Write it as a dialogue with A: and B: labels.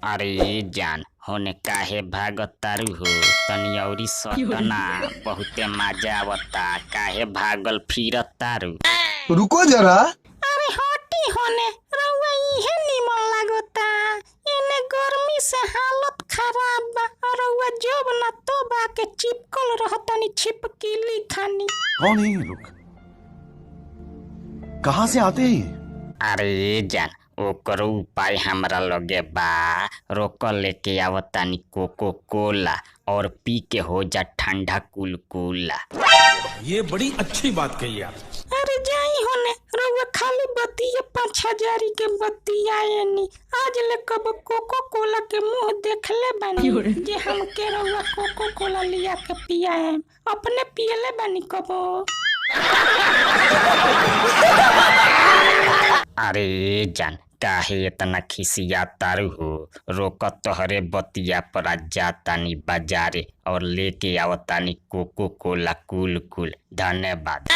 A: अरे जान होने काहे भागतारू हो तनी अउरी सटना बहुते मजा आवता काहे भागल फिरतारू।
B: रुको जरा।
C: अरे हटी होने रउआ इहे निमन लागता। इने गर्मी से हालत खराब बा और रउआ जब ना तो बा के चिपकल रहतानी छिपकली खानी।
B: कौन है ये लोग? कहाँ से आते हैं?
A: अरे जान ओकरो उपाय हमरा लगे बा। रोक लेके आवतानी कोको कोला और पी के हो जा ठंडा कुलकुला।
D: ये बड़ी अच्छी बात कही आप।
C: अरे जाई होने रउआ खाली बतिया 5000 के बतियाएनी। आज ले कब कोको कोला के मुंह देखले बानी जे हम के रउआ कोको कोला लिया के पियाए अपने पियले बानी कबो।
A: अरे जान काहे इतना खिसिया तारू हो। रोक तोहरे बतिया पर जातानी बाजारे और लेके आवतानी कोको कोला कुल कुल। धन्यवाद।